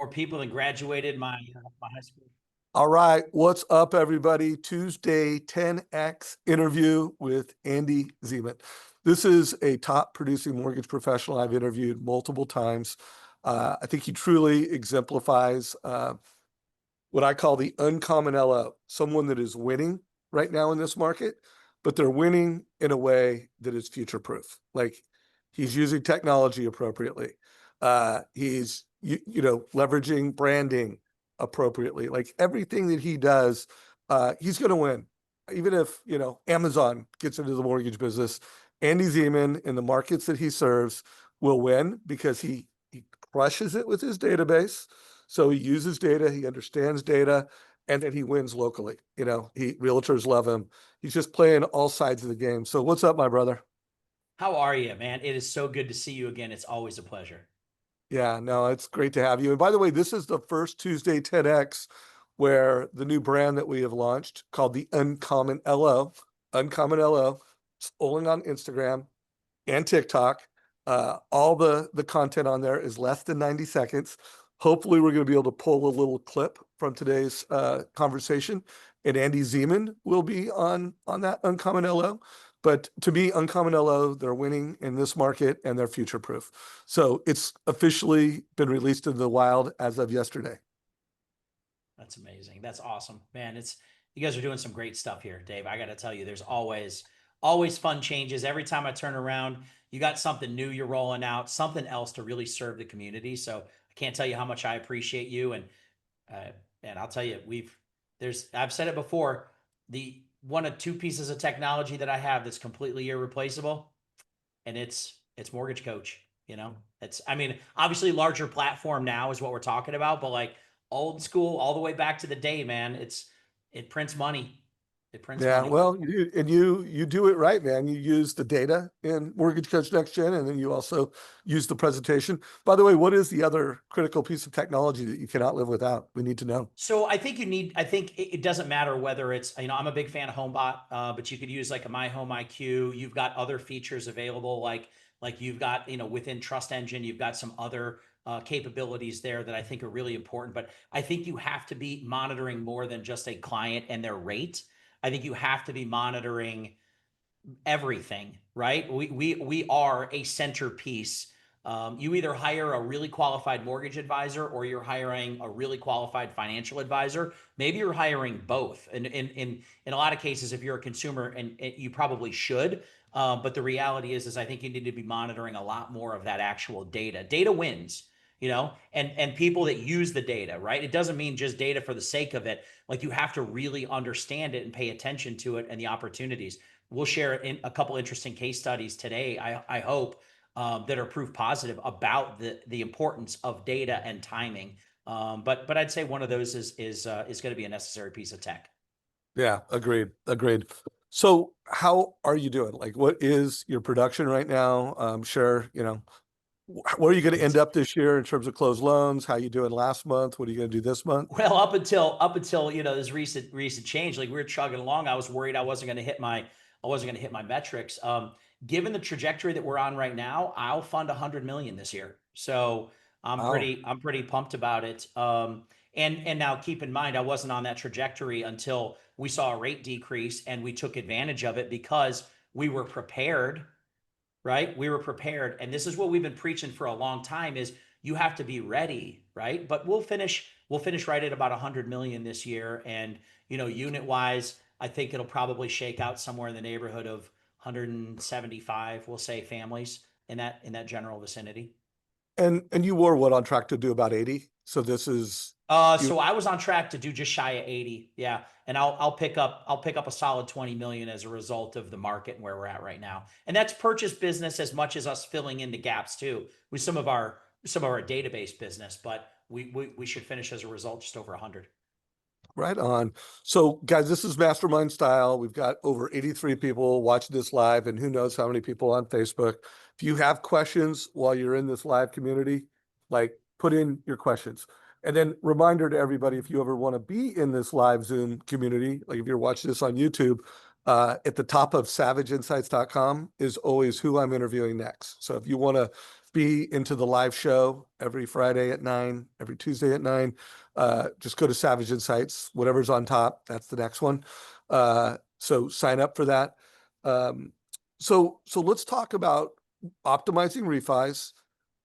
people than graduated my high school. All right, what's up, everybody? Tuesday 10X interview with Andy Zemon. This is a top producing mortgage professional I've interviewed multiple times. I think he truly exemplifies what I call the uncommon LO, someone that is winning right now in this market, but they're winning in a way that is future proof. Like he's using technology appropriately. He's leveraging branding appropriately. Like everything that he does, he's going to win. Even if Amazon gets into the mortgage business, Andy Zemon in the markets that he serves will win because he crushes it with his database. So he uses data, he understands data, and then he wins locally. Realtors love him. He's just playing all sides of the game. So what's up, my brother? How are you, man? It is so good to see you again. It's always a pleasure. Yeah, no, it's great to have you. And by the way, this is the first Tuesday 10X where the new brand that we have launched called the Uncommon LO, it's only on Instagram and TikTok. All the content on there is less than 90 seconds. Hopefully, we're going to be able to pull a little clip from today's conversation, and Andy Zemon will be on that Uncommon LO. But to me, Uncommon LO, they're winning in this market and they're future proof. So it's officially been released into the wild as of yesterday. That's amazing. That's awesome, man. You guys are doing some great stuff here, Dave. I got to tell you, there's always fun changes. Every time I turn around, you got something new you're rolling out, something else to really serve the community. So I can't tell you how much I appreciate you. And I'll tell you, I've said it before, the one of two pieces of technology that I have that's completely irreplaceable, and it's MortgageCoach. I mean, obviously larger platform now is what we're talking about, but like old school, all the way back to the day, man, it prints money. It prints Yeah, money. well, you do it right, man. You use the data in MortgageCoach Next Gen, and then you also use the presentation. By the way, what is the other critical piece of technology that you cannot live without? We need to know. So I think it doesn't matter whether it's, I'm a big fan of HomeBot, but you could use like a My Home IQ. You've got other features available, like you've got, within Trust Engine, you've got some other capabilities there that I think are really important. But I think you have to be monitoring more than just a client and their rate. I think you have to be monitoring everything, right? We are a centerpiece. You either hire a really qualified mortgage advisor or you're hiring a really qualified financial advisor. Maybe you're hiring both. And in a lot of cases, if you're a consumer, and you probably should, but the reality is I think you need to be monitoring a lot more of that actual data. Data wins. And people that use the data, right? It doesn't mean just data for the sake of it. Like you have to really understand it and pay attention to it and the opportunities. We'll share a couple interesting case studies today, I hope, that are proof positive about the importance of data and timing. But I'd say one of those is going to be a necessary piece of tech. Yeah, agreed. So how are you doing? Like, what is your production right now? Sure, where are you going to end up this year in terms of closed loans? How you doing last month? What are you going to do this month? Well, up until this recent change, like we were chugging along, I was worried I wasn't going to hit my metrics. Given the trajectory that we're on right now, I'll fund 100 million this year. So I'm pretty pumped about it. And now keep in mind, I wasn't on that trajectory until we saw a rate decrease and we took advantage of it because we were prepared, right? We were prepared. And this is what we've been preaching for a long time is you have to be ready, right? But we'll finish right at about 100 million this year. And, unit wise, I think it'll probably shake out somewhere in the neighborhood of 175, we'll say, families in that general vicinity. And you were on track to do about 80. So this is so I was on track to do just shy of 80. Yeah. And I'll pick up a solid 20 million as a result of the market and where we're at right now. And that's purchase business as much as us filling in the gaps too with some of our database business, but we should finish as a result just over 100. Right on. So guys, this is mastermind style. We've got over 83 people watching this live and who knows how many people on Facebook. If you have questions while you're in this live community, like put in your questions. And then reminder to everybody, if you ever want to be in this live Zoom community, like if you're watching this on YouTube, at the top of savageinsights.com is always who I'm interviewing next. So if you want to be into the live show every Friday at 9, every Tuesday at 9. Just go to Savage Insights, whatever's on top, that's the next one. So sign up for that. So let's talk about optimizing refis,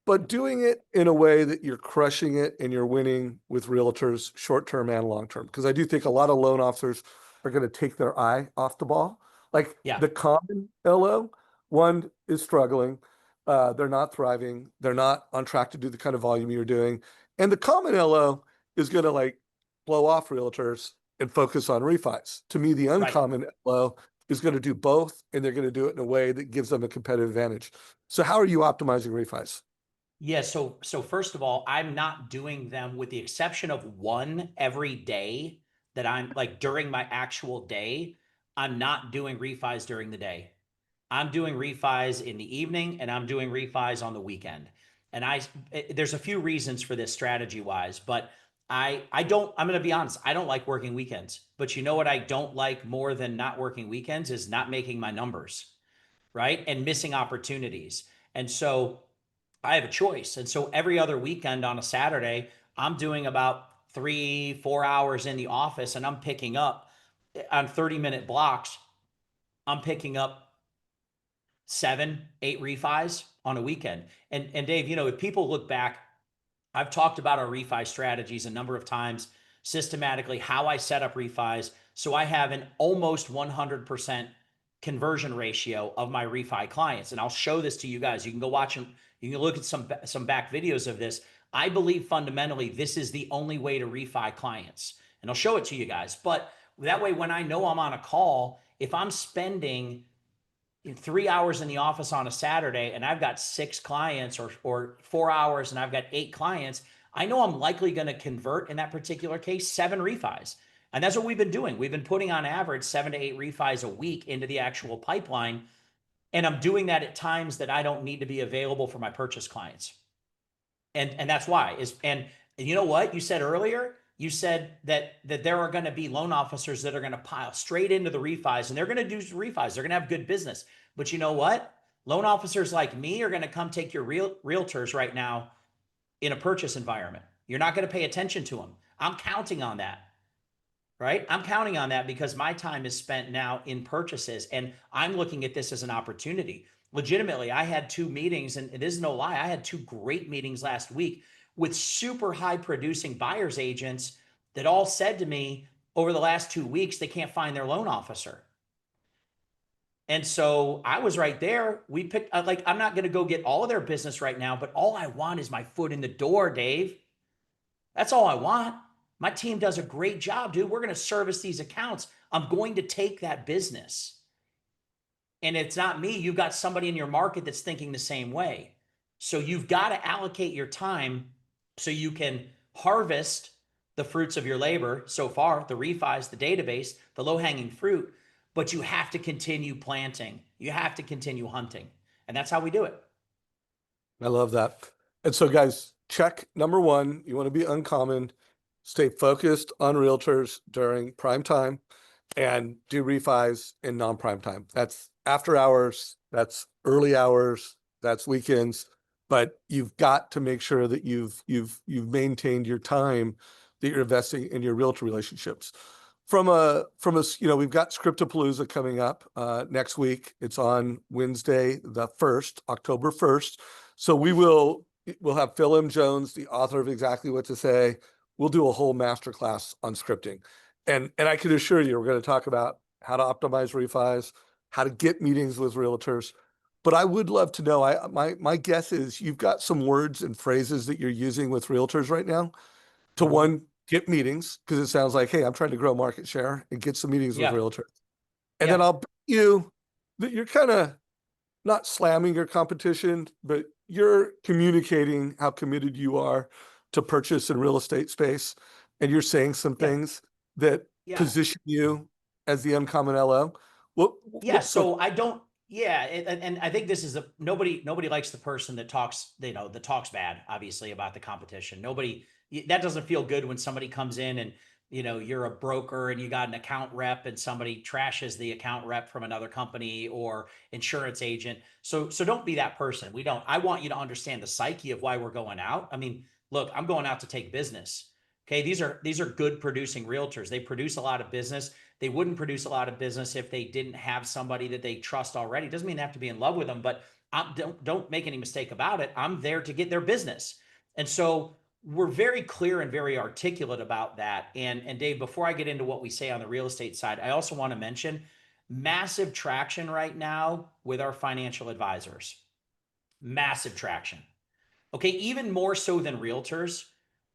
but doing it in a way that you're crushing it and you're winning with realtors short-term and long-term. Because I do think a lot of loan officers are going to take their eye off the ball. Like Yeah. the common LO, one is struggling. They're not thriving. They're not on track to do the kind of volume you're doing. And the common LO is going to like blow off realtors and focus on refis. To me, the Right. uncommon LO is going to do both, and they're going to do it in a way that gives them a competitive advantage. So how are you optimizing refis? Yeah. So first of all, I'm not doing them with the exception of one every day that I'm like during my actual day. I'm not doing refis during the day. I'm doing refis in the evening and I'm doing refis on the weekend. And there's a few reasons for this strategy wise, but I don't, I'm going to be honest. I don't like working weekends, but you know what I don't like more than not working weekends is not making my numbers, right? And missing opportunities. And so I have a choice. And so every other weekend on a Saturday, I'm doing about 3, 4 hours in the office and I'm picking up on 30-minute blocks. I'm picking up 7, 8 refis on a weekend. And Dave, if people look back, I've talked about our refi strategies a number of times, systematically, how I set up refis. So I have an almost 100% conversion ratio of my refi clients. And I'll show this to you guys. You can go watch them. You can look at some back videos of this. I believe fundamentally this is the only way to refi clients. And I'll show it to you guys. But that way, when I know I'm on a call, if I'm spending 3 hours in the office on a Saturday and I've got 6 clients or 4 hours and I've got 8 clients, I know I'm likely going to convert in that particular case 7 refis. And that's what we've been doing. We've been putting on average 7 to 8 refis a week into the actual pipeline. And I'm doing that at times that I don't need to be available for my purchase clients. And that's why and you know what you said earlier, you said that there are going to be loan officers that are going to pile straight into the refis and they're going to do refis, they're going to have good business, but you know what, loan officers like me are going to come take your realtors right now in a purchase environment. You're not going to pay attention to them. I'm counting on that, right? I'm counting on that because my time is spent now in purchases and I'm looking at this as an opportunity. Legitimately, I had 2 meetings, and it is no lie. I had 2 great meetings last week with super high producing buyer's agents that all said to me over the last 2 weeks, they can't find their loan officer. And so I was right there. We picked, like, I'm not going to go get all of their business right now, but all I want is my foot in the door, Dave. That's all I want. My team does a great job, dude. We're going to service these accounts. I'm going to take that business. And it's not me. You've got somebody in your market that's thinking the same way. So you've got to allocate your time so you can harvest the fruits of your labor so far, the refis, the database, the low hanging fruit, but you have to continue planting. You have to continue hunting. And that's how we do it. I love that. And so, guys, check number one, you want to be uncommon, stay focused on realtors during prime time, and do refis in non-prime time. That's after hours, that's early hours, that's weekends, but you've got to make sure that you've maintained your time that you're investing in your realtor relationships. We've got Scriptapalooza coming up next week. It's on Wednesday, the 1st, October 1st. So we'll have Phil M. Jones, the author of Exactly What to Say. We'll do a whole masterclass on scripting. And I can assure you, we're going to talk about how to optimize refis, how to get meetings with realtors. But I would love to know, my guess is you've got some words and phrases that you're using with realtors right now to one, get meetings, because it sounds like, hey, I'm trying to grow market share and get some meetings with Yeah. realtors. And then Yeah. I'll bet you that you're kind of not slamming your competition, but you're communicating how committed you are to purchase in real estate space. And you're saying some Yeah. things that Yeah. position you as the uncommon LO. Yeah, So so I don't. Yeah, and I think this is nobody likes the person that talks, that talks bad, obviously, about the competition. Nobody, that doesn't feel good when somebody comes in and you're a broker and you got an account rep and somebody trashes the account rep from another company or insurance agent. So don't be that person. I want you to understand the psyche of why we're going out. I mean, look, I'm going out to take business. Okay. These are good producing realtors. They produce a lot of business. They wouldn't produce a lot of business if they didn't have somebody that they trust already. Doesn't mean they have to be in love with them, but don't make any mistake about it. I'm there to get their business. And so we're very clear and very articulate about that. And Dave, before I get into what we say on the real estate side, I also want to mention massive traction right now with our financial advisors. Massive traction. Okay, even more so than realtors,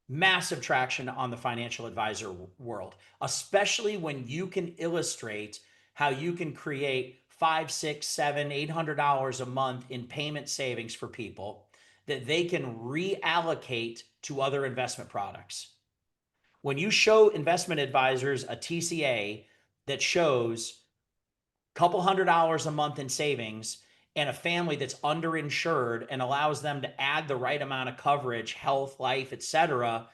massive traction on the financial advisor world, especially when you can illustrate how you can create five, six, seven, $800 a month in payment savings for people that they can reallocate to other investment products. When you show investment advisors a TCA that shows a couple $100 a month in savings and a family that's underinsured and allows them to add the right amount of coverage, health, life, etc.,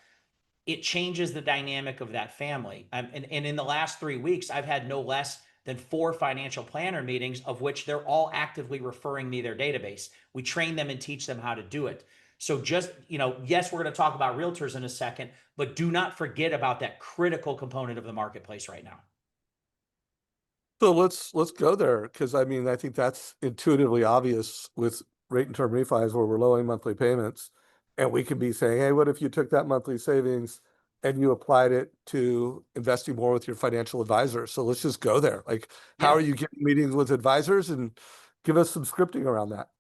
it changes the dynamic of that family. And in the last 3 weeks, I've had no less than 4 financial planner meetings, of which they're all actively referring me their database. We train them and teach them how to do it. So just, yes, we're going to talk about realtors in a second, but do not forget about that critical component of the marketplace right now. So let's go there, because I mean, I think that's intuitively obvious with rate and term refis where we're lowering monthly payments. And we could be saying, hey, what if you took that monthly savings and you applied it to investing more with your financial advisor? So let's just go there. Like, how Yeah. are you getting meetings with advisors, and give us some scripting around that?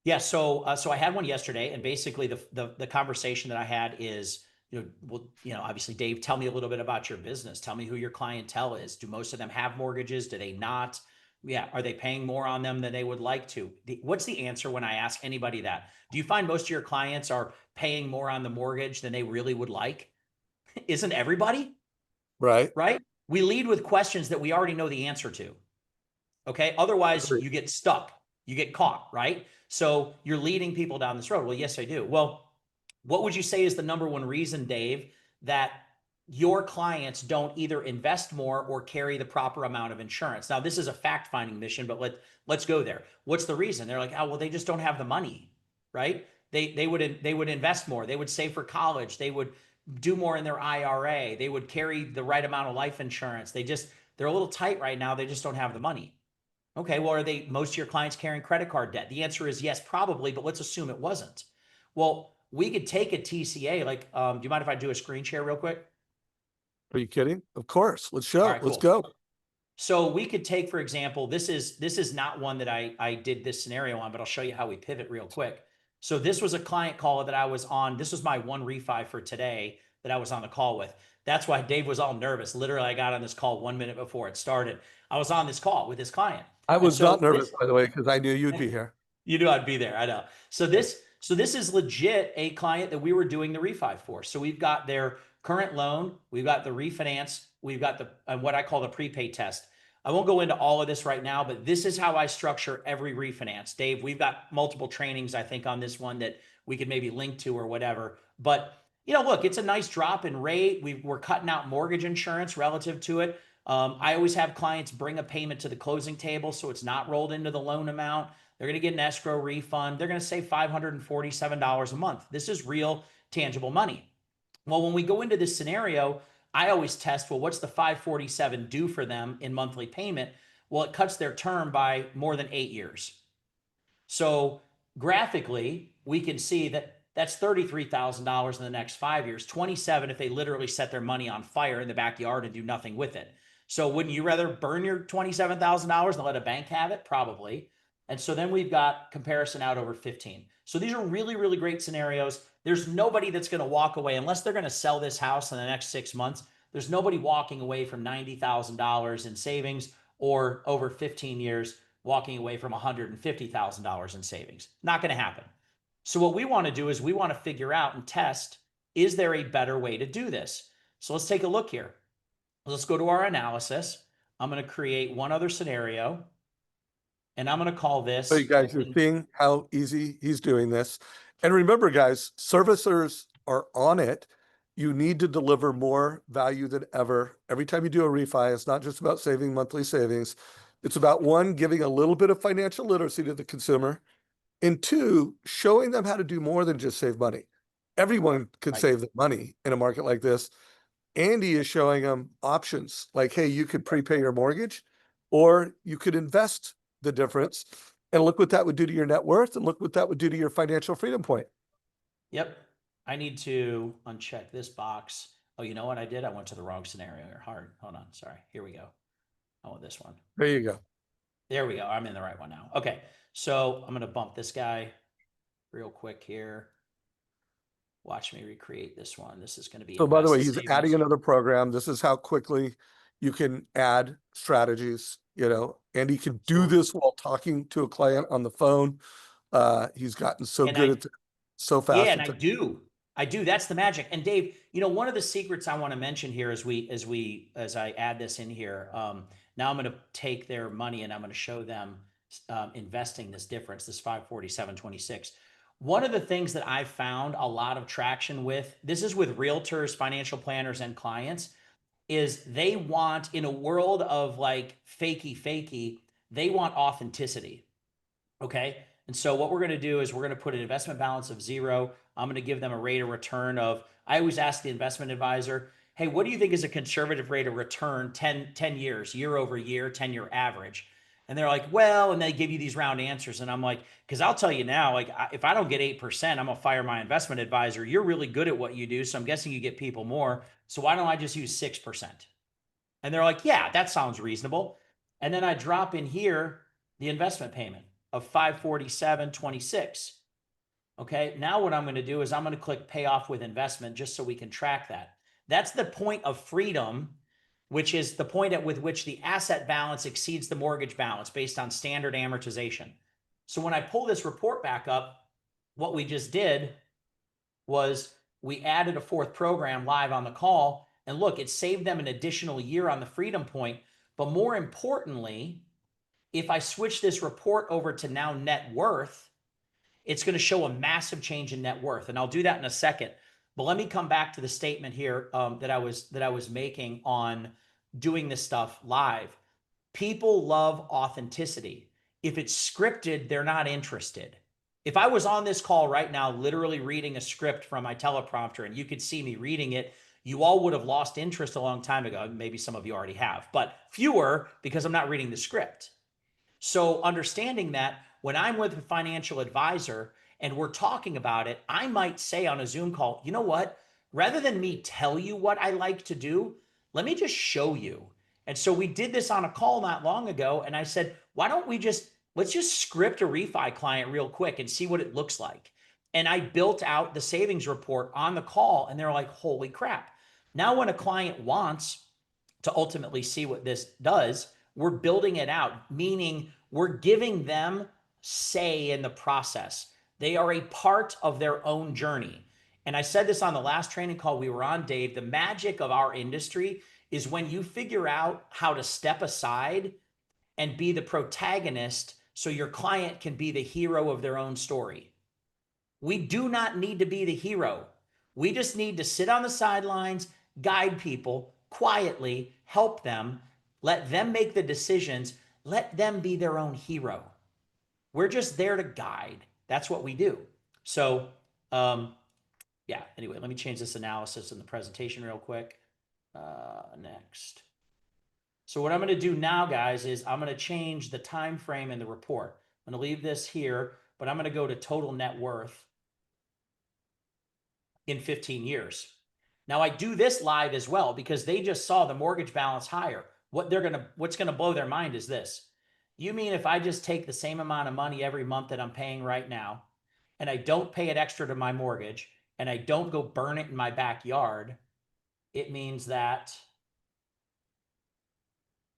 Yeah, so I had one yesterday, and basically the conversation that I had is, obviously, Dave, tell me a little bit about your business. Tell me who your clientele is. Do most of them have mortgages? Do they not? Yeah, are they paying more on them than they would like to? What's the answer when I ask anybody that? Do you find most of your clients are paying more on the mortgage than they really would like? Isn't everybody? Right? Right? We lead with questions that we already know the answer to. Okay. Otherwise, Agree. you get stuck, you get caught, right? So you're leading people down this road. Well, yes, I do. Well, what would you say is the number one reason, Dave, that your clients don't either invest more or carry the proper amount of insurance? Now, this is a fact finding mission, but let's go there. What's the reason? They're like, oh, well, they just don't have the money, right? They would invest more. They would save for college. They would do more in their IRA. They would carry the right amount of life insurance. They're a little tight right now. They just don't have the money. Okay, well, are most of your clients carrying credit card debt? The answer is yes, probably, but let's assume it wasn't. Well, we could take a TCA. Like, do you mind if I do a screen share real quick? Are you kidding? Of course. All Let's right, Let's cool. go. So we could take, for example, this is not one that I did this scenario on, but I'll show you how we pivot real quick. So this was a client call that I was on. This was my one refi for today that I was on the call with. That's why Dave was all nervous. Literally, I got on this call 1 minute before it started. I was on this call with this client. I And was so not nervous, this by the way, because I knew you'd be here. You knew I'd be there. I know. So this is legit a client that we were doing the refi for. So we've got their current loan, we've got the refinance, we've got the what I call the prepay test. I won't go into all of this right now, but this is how I structure every refinance. Dave, we've got multiple trainings, I think, on this one that we could maybe link to or whatever. But look, it's a nice drop in rate. We're cutting out mortgage insurance relative to it. I always have clients bring a payment to the closing table so it's not rolled into the loan amount. They're going to get an escrow refund. They're going to save $547 a month. This is real, tangible money. Well, when we go into this scenario, I always test, well, what's the 547 do for them in monthly payment? Well, it cuts their term by more than 8 years. So graphically, we can see that that's $33,000 in the next 5 years, 27 if they literally set their money on fire in the backyard and do nothing with it. So wouldn't you rather burn your $27,000 and let a bank have it? Probably. And so then we've got comparison out over 15. So these are really, really great scenarios. There's nobody that's going to walk away unless they're going to sell this house in the next 6 months. There's nobody walking away from $90,000 in savings or over 15 years walking away from $150,000 in savings. Not going to happen. So what we want to do is we want to figure out and test, is there a better way to do this? So let's take a look here. Let's go to our analysis. I'm going to create one other scenario, and I'm going to call So you this. guys are seeing how easy he's doing this. And remember, guys, servicers are on it. You need to deliver more value than ever. Every time you do a refi, it's not just about saving monthly savings. It's about one, giving a little bit of financial literacy to the consumer, and two, showing them how to do more than just save money. Everyone could Right. save the money in a market like this. Andy is showing them options like, hey, you could prepay your mortgage or you could invest the difference. And look what that would do to your net worth and look what that would do to your financial freedom point. Yep. I need to uncheck this box. Oh, you know what I did? I went to the wrong scenario here. Hard. Hold on. Sorry. Here we go. I want this one. There you go. There we go. I'm in the right one now. Okay. So I'm going to bump this guy real quick here. Watch me recreate this one. This is going to be So by the way, invest he's adding savings. another program. This is how quickly you can add strategies, and he can do So, this while talking to a client on the phone. He's gotten so and good I at it, so Yeah, fast and at it. I do. That's the magic. And Dave, one of the secrets I want to mention here as I add this in here. Now I'm going to take their money and I'm going to show them investing this difference, this 547.26. One of the things that I've found a lot of traction with, this is with realtors, financial planners, and clients, is they want, in a world of like fakey, they want authenticity. Okay. And so what we're going to do is we're going to put an investment balance of 0. I'm going to give them a rate of return of, I always ask the investment advisor, hey, what do you think is a conservative rate of return 10 years, year over year, 10-year average? And they're like, well, and they give you these round answers. And I'm like, because I'll tell you now, like, if I don't get 8%, I'm going to fire my investment advisor. You're really good at what you do. So I'm guessing you get people more. So why don't I just use 6%? And they're like, yeah, that sounds reasonable. And then I drop in here the investment payment of 547.26. Okay. Now what I'm going to do is I'm going to click pay off with investment just so we can track that. That's the point of freedom, which is the point with which the asset balance exceeds the mortgage balance based on standard amortization. So when I pull this report back up, what we just did was we added a fourth program live on the call. And look, it saved them an additional year on the freedom point. But more importantly, if I switch this report over to now net worth, it's going to show a massive change in net worth. And I'll do that in a second. But let me come back to the statement here that I was making on doing this stuff live. People love authenticity. If it's scripted, they're not interested. If I was on this call right now, literally reading a script from my teleprompter, and you could see me reading it, you all would have lost interest a long time ago. Maybe some of you already have, but fewer because I'm not reading the script. So understanding that when I'm with a financial advisor and we're talking about it, I might say on a Zoom call, you know what? Rather than me tell you what I like to do, let me just show you. And so we did this on a call not long ago. And I said, why don't let's just script a refi client real quick and see what it looks like. And I built out the savings report on the call and they're like, holy crap. Now, when a client wants to ultimately see what this does, we're building it out, meaning we're giving them say in the process. They are a part of their own journey. And I said this on the last training call we were on, Dave. The magic of our industry is when you figure out how to step aside and be the protagonist so your client can be the hero of their own story. We do not need to be the hero. We just need to sit on the sidelines, guide people quietly, help them, let them make the decisions, let them be their own hero. We're just there to guide. That's what we do. So, yeah, anyway, let me change this analysis in the presentation real quick. Next. So what I'm going to do now, guys, is I'm going to change the time frame in the report. I'm going to leave this here, but I'm going to go to total net worth in 15 years. Now I do this live as well because they just saw the mortgage balance higher. What's going to blow their mind is this. You mean if I just take the same amount of money every month that I'm paying right now and I don't pay it extra to my mortgage and I don't go burn it in my backyard, it means that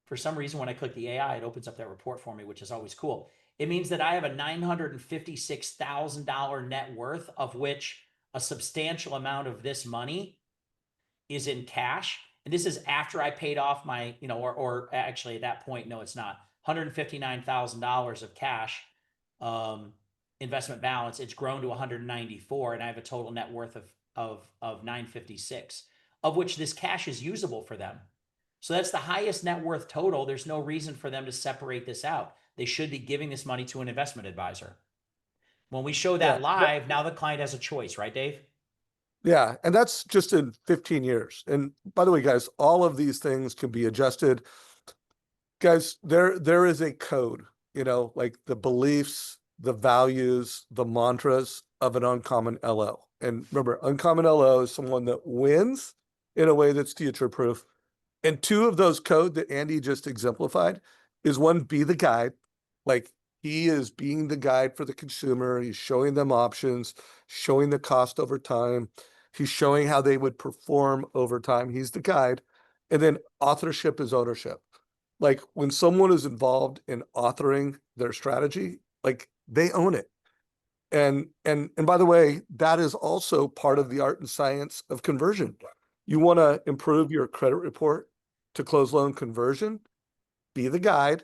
for some reason, when I click the AI, it opens up that report for me, which is always cool. It means that I have a $956,000 net worth, of which a substantial amount of this money is in cash. And this is after I paid off my, or actually at that point, no, it's not. $159,000 of cash investment balance. It's grown to 194, and I have a total net worth of of 956, of which this cash is usable for them. So that's the highest net worth total. There's no reason for them to separate this out. They should be giving this money to an investment advisor. When we show Yeah. that live, now the client has a choice, right, Dave? Yeah. And that's just in 15 years. And by the way, guys, all of these things can be adjusted. Guys, there is a code, like the beliefs, the values, the mantras of an uncommon LO. And remember, uncommon LO is someone that wins in a way that's future proof. And two of those code that Andy just exemplified is one, be the guide. Like he is being the guide for the consumer. He's showing them options, showing the cost over time. He's showing how they would perform over time. He's the guide. And then authorship is ownership. Like when someone is involved in authoring their strategy, like they own it. And by the way, that is also part of the art and science of conversion. You want to improve your credit report to close loan conversion, be the guide.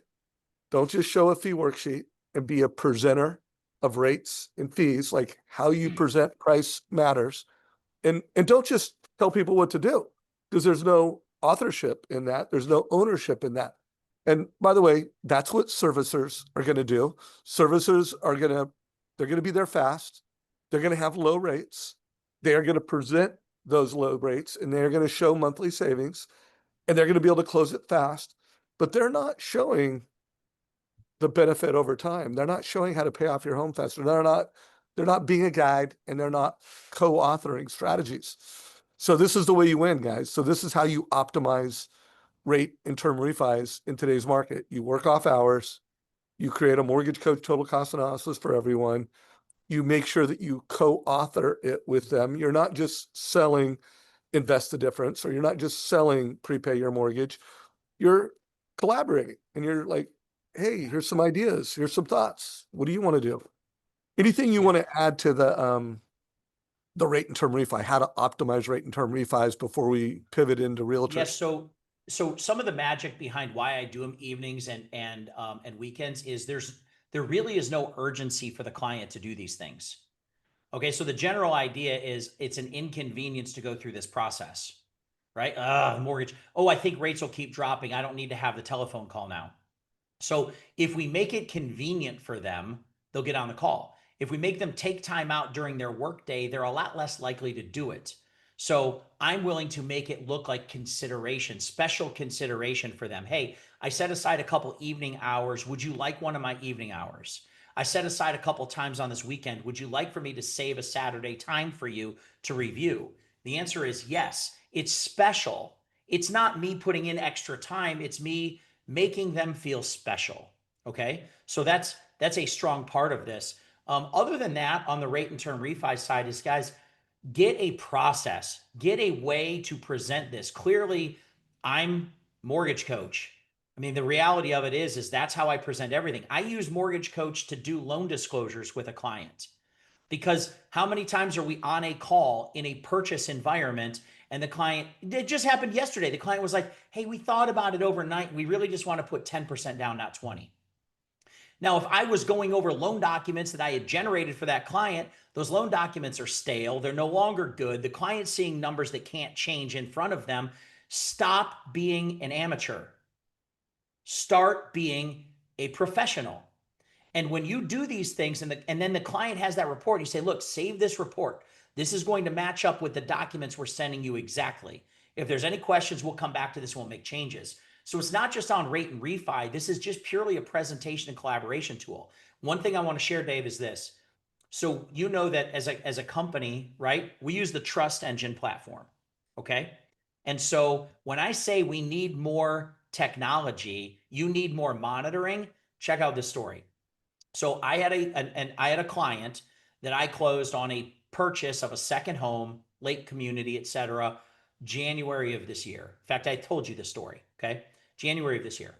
Don't just show a fee worksheet, and be a presenter of rates and fees. Like how you present price matters. And don't just tell people what to do, because there's no authorship in that. There's no ownership in that. And by the way, that's what servicers are going to do. Servicers are going to, they're going to be there fast. They're going to have low rates. They are going to present those low rates, and they're going to show monthly savings, and they're going to be able to close it fast. But they're not showing the benefit over time. They're not showing how to pay off your home faster. They're not being a guide, and they're not co-authoring strategies. So this is the way you win, guys. So this is how you optimize rate and term refis in today's market. You work off hours, you create a mortgage coach total cost analysis for everyone. You make sure that you co-author it with them. You're not just selling invest the difference, or you're not just selling prepay your mortgage. You're collaborating, and you're like, hey, here's some ideas. Here's some thoughts. What do you want to do? Anything you Yeah. want to add to the rate and term refi, how to optimize rate and term refis before we pivot into Yes. realtors? So some of the magic behind why I do them evenings and weekends is there really is no urgency for the client to do these things. Okay, so the general idea is it's an inconvenience to go through this process, right? Mortgage. Oh, I think rates will keep dropping. I don't need to have the telephone call now. So if we make it convenient for them, they'll get on the call. If we make them take time out during their workday, they're a lot less likely to do it. So I'm willing to make it look like consideration, special consideration for them. Hey, I set aside a couple evening hours. Would you like one of my evening hours? I set aside a couple times on this weekend. Would you like for me to save a Saturday time for you to review? The answer is yes. It's special. It's not me putting in extra time. It's me making them feel special. Okay, so that's a strong part of this. Other than that, on the rate and term refi side, is guys, get a process, get a way to present this clearly. I'm mortgage coach. I mean, the reality of it is that's how I present everything. I use mortgage coach to do loan disclosures with a client, because how many times are we on a call in a purchase environment and the client, it just happened yesterday, the client was like, hey, we thought about it overnight, we really just want to put 10% down, not 20. Now, if I was going over loan documents that I had generated for that client, those loan documents are stale, they're no longer good, the client's seeing numbers that can't change in front of them. Stop being an amateur, start being a professional. And when you do these things, and then the client has that report, you say, look, save this report. This is going to match up with the documents we're sending you exactly. If there's any questions, we'll come back to this, we'll make changes. So it's not just on rate and refi. This is just purely a presentation and collaboration tool. One thing I want to share, Dave, is this. So you know that as a company, right, we use the Trust Engine platform, okay? And so when I say we need more technology, you need more monitoring, check out this story. So I had a client that I closed on a purchase of a second home, lake community, etc., January of this year. In fact, I told you this story, okay? January of this year.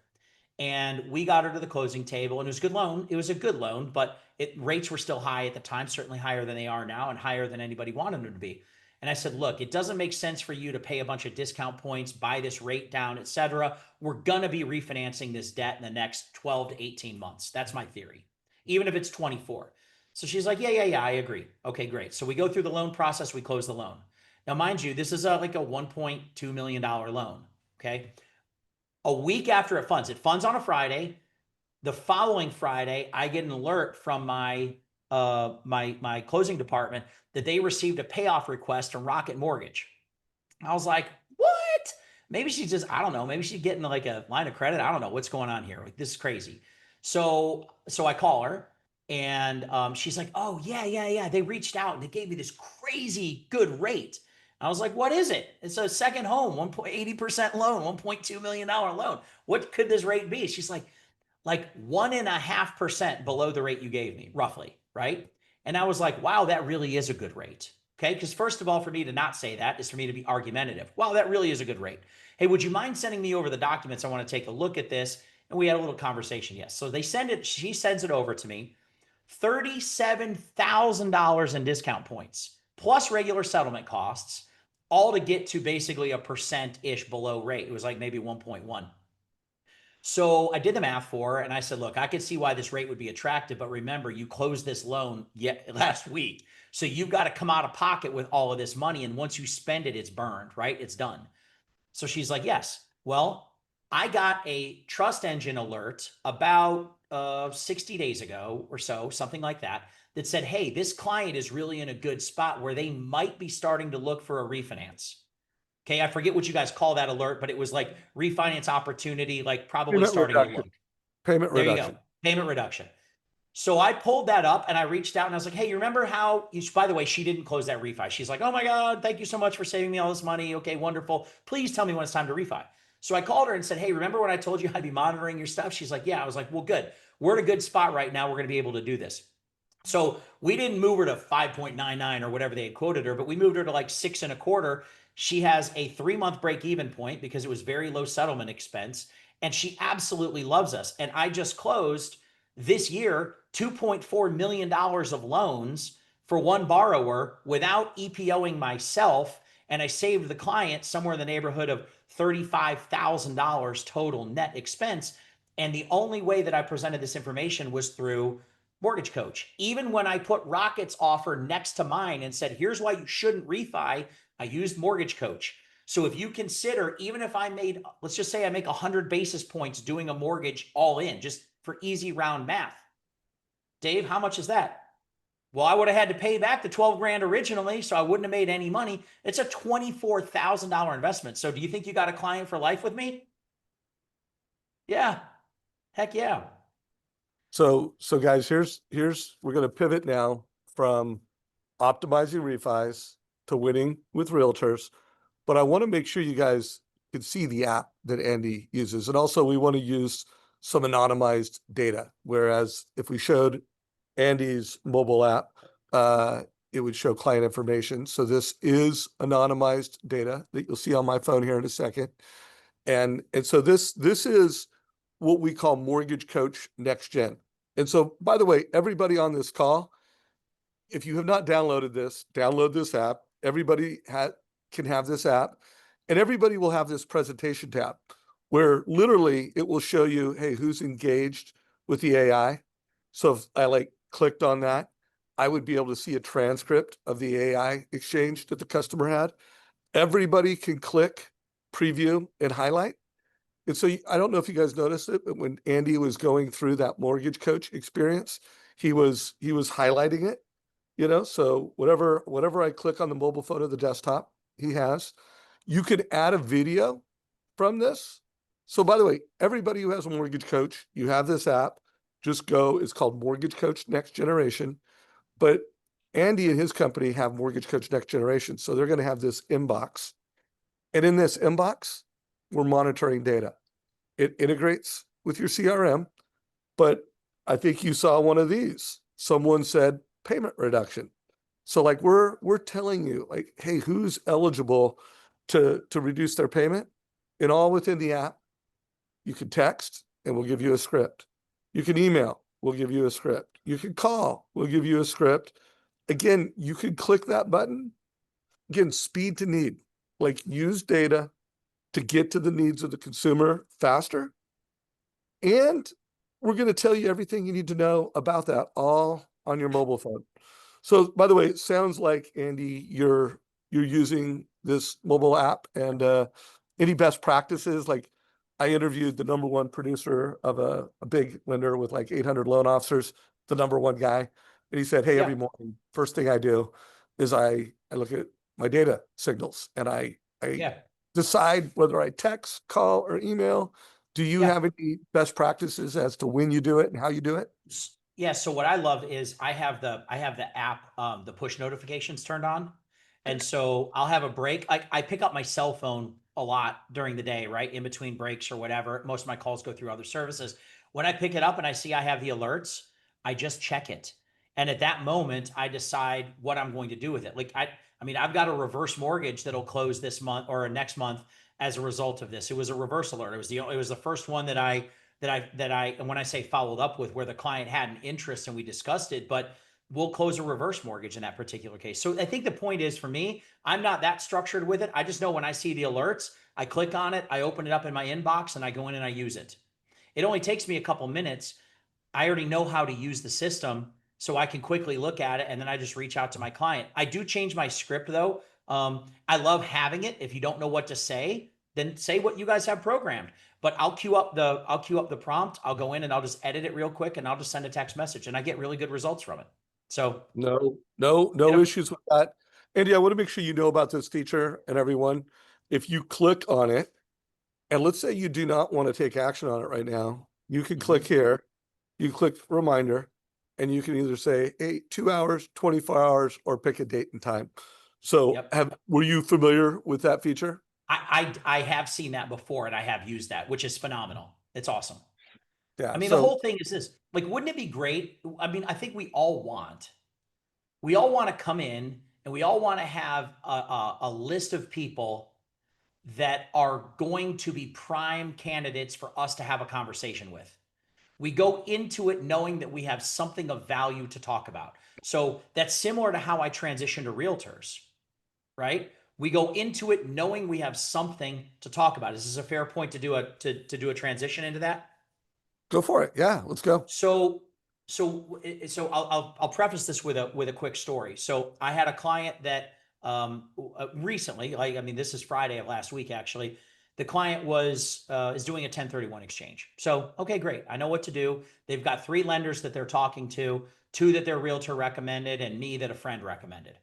And we got her to the closing table, and it was a good loan. It was a good loan, but rates were still high at the time, certainly higher than they are now and higher than anybody wanted them to be. And I said, look, it doesn't make sense for you to pay a bunch of discount points, buy this rate down, etc. We're going to be refinancing this debt in the next 12 to 18 months. That's my theory, even if it's 24. So she's like, yeah, I agree. Okay, great. So we go through the loan process, we close the loan. Now, mind you, this is like a $1.2 million loan. Okay. A week after it funds on a Friday. The following Friday, I get an alert from my closing department that they received a payoff request from Rocket Mortgage. I was like, what? Maybe she's just, I don't know, maybe she's getting like a line of credit. I don't know what's going on here. Like, this is crazy. So I call her and she's like, oh, yeah. They reached out and they gave me this crazy good rate. I was like, what is it? It's a second home, 1.80% loan, $1.2 million loan. What could this rate be? She's like 1.5% below the rate you gave me, roughly, right? And I was like, wow, that really is a good rate. Okay. Because first of all, for me to not say that is for me to be argumentative. Wow, that really is a good rate. Hey, would you mind sending me over the documents? I want to take a look at this. And we had a little conversation. Yes. So they send it, she sends it over to me. $37,000 in discount points, plus regular settlement costs, all to get to basically a percent-ish below rate. It was like maybe 1.1. So I did the math for her and I said, look, I could see why this rate would be attractive, but remember, you closed this loan yet last week. So you've got to come out of pocket with all of this money. And once you spend it, it's burned, right? It's done. So she's like, yes. Well, I got a trust engine alert about 60 days ago or so, something like that, that said, hey, this client is really in a good spot where they might be starting to look for a refinance. Okay, I forget what you guys call that alert, but it was like refinance opportunity, like probably Payment starting to look. reduction. Payment There you go. reduction. Payment reduction. So I pulled that up and I reached out and I was like, hey, you remember how you, by the way, she didn't close that refi. She's like, oh my God, thank you so much for saving me all this money. Okay, wonderful. Please tell me when it's time to refi. So I called her and said, hey, remember when I told you I'd be monitoring your stuff? She's like, yeah. I was like, well, good. We're in a good spot right now. We're going to be able to do this. So we didn't move her to 5.99 or whatever they had quoted her, but we moved her to like 6.25. She has a 3-month break even point because it was very low settlement expense. And she absolutely loves us. And I just closed this year $2.4 million of loans for one borrower without EPOing myself. And I saved the client somewhere in the neighborhood of $35,000 total net expense. And the only way that I presented this information was through MortgageCoach. Even when I put Rocket's offer next to mine and said, here's why you shouldn't refi, I used MortgageCoach. So if you consider, even if I made, let's just say I make 100 basis points doing a mortgage all in, just for easy round math. Dave, how much is that? Well, I would have had to pay back the 12 grand originally, so I wouldn't have made any money. It's a $24,000 investment. So do you think you got a client for life with me? Yeah. Heck yeah. So guys, we're going to pivot now from optimizing refis to winning with realtors. But I want to make sure you guys can see the app that Andy uses. And also we want to use some anonymized data. Whereas if we showed Andy's mobile app, it would show client information. So this is anonymized data that you'll see on my phone here in a second. And so this is what we call MortgageCoach Next Gen. And so, by the way, everybody on this call, if you have not downloaded this, download this app. Everybody can have this app, and everybody will have this presentation tab where literally it will show you, hey, who's engaged with the AI. So if I like clicked on that, I would be able to see a transcript of the AI exchange that the customer had. Everybody can click preview and highlight. And so I don't know if you guys noticed it, but when Andy was going through that MortgageCoach experience, he was highlighting it, so whatever I click on the mobile phone of the desktop, he has. You can add a video from this. So by the way, everybody who has a MortgageCoach, you have this app. Just go, it's called MortgageCoach Next Generation. But Andy and his company have MortgageCoach Next Generation. So they're going to have this inbox. And in this inbox, we're monitoring data. It integrates with your CRM, but I think you saw one of these. Someone said payment reduction. So like we're telling you like, hey, who's eligible to reduce their payment? And all within the app, you can text and we'll give you a script. You can email, we'll give you a script. You can call, we'll give you a script. Again, you can click that button. Again, speed to need, like use data to get to the needs of the consumer faster. And we're going to tell you everything you need to know about that all on your mobile phone. So by the way, it sounds like Andy, you're using this mobile app and any best practices? Like I interviewed the number one producer of a big lender with like 800 loan officers, the number one guy. And he said, hey, Yeah, every morning, first thing I do is I look at my data signals and I yeah, decide whether I text, call, or email. Do you yeah. have any best practices as to when you do it and how you do it? Yeah, so what I love is I have the app, the push notifications turned on. And so I'll have a break. I pick up my cell phone a lot during the day, right? In between breaks or whatever. Most of my calls go through other services. When I pick it up and I see I have the alerts, I just check it. And at that moment, I decide what I'm going to do with it. Like I mean, I've got a reverse mortgage that'll close this month or next month as a result of this. It was a reverse alert. It was the first one that I and when I say followed up with, where the client had an interest and we discussed it, but we'll close a reverse mortgage in that particular case. So I think the point is, for me, I'm not that structured with it. I just know when I see the alerts, I click on it, I open it up in my inbox, and I go in and I use it. It only takes me a couple minutes. I already know how to use the system, so I can quickly look at it, and then I just reach out to my client. I do change my script though. I love having it. If you don't know what to say, then say what you guys have programmed. But I'll queue up the prompt. I'll go in and I'll just edit it real quick, and I'll just send a text message, and I get really good results from it. So, No issues with that. Andy, I want to make sure you know about this feature and everyone. If you click on it, and let's say you do not want to take action on it right now, you can click mhm. here, you click reminder, and you can either say, hey, 2 hours, 24 hours, or pick a date and time. So Yep. were you familiar with that feature? I have seen that before, and I have used that, which is phenomenal. It's awesome. I Yeah. mean, the So whole thing is this. Like, wouldn't it be great? I mean, I think we all want to come in and we all want to have a list of people that are going to be prime candidates for us to have a conversation with. We go into it knowing that we have something of value to talk about. So that's similar to how I transition to realtors, right? We go into it knowing we have something to talk about. Is this a fair point to do a transition into that? go for it. Yeah, let's go. So, so I'll preface this with a quick story. So I had a client that recently, like I mean, this is Friday of last week actually. The client is doing a 1031 exchange. So okay, great. I know what to do. They've got three lenders that they're talking to, two that their realtor recommended, and me that a friend recommended.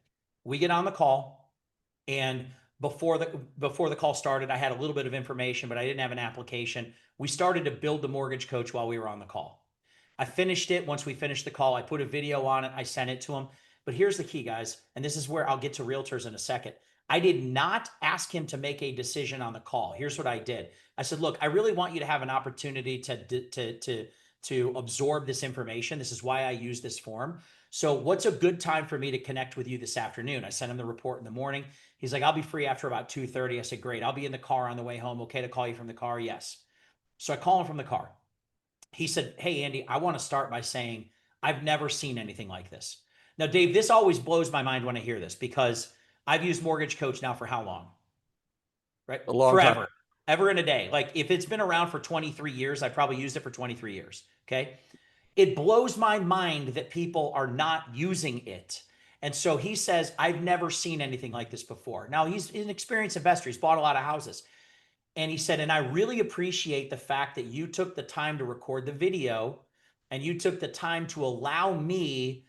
We get on the call, and before the call started, I had a little bit of information, but I didn't have an application. We started to build the mortgage coach while we were on the call. I finished it. Once we finished the call, I put a video on it. I sent it to him. But here's the key, guys, and this is where I'll get to realtors in a second. I did not ask him to make a decision on the call. Here's what I did. I said, "Look, I really want you to have an opportunity to absorb this information. This is why I use this form. So, what's a good time for me to connect with you this afternoon?" I sent him the report in the morning. He's like, "I'll be free after about 2:30." I said, "Great. I'll be in the car on the way home. Okay to call you from the car?" Yes. So I call him from the car. He said, "Hey, Andy, I want to start by saying I've never seen anything like this." Now, Dave, this always blows my mind when I hear this, because I've used Mortgage Coach now for how long? Right? A long time. Forever, ever in a day. Like, if it's been around for 23 years, I probably used it for 23 years. Okay. It blows my mind that people are not using it. And so he says, "I've never seen anything like this before." Now, he's an experienced investor. He's bought a lot of houses. And he said, "And I really appreciate the fact that you took the time to record the video, and you took the time to allow me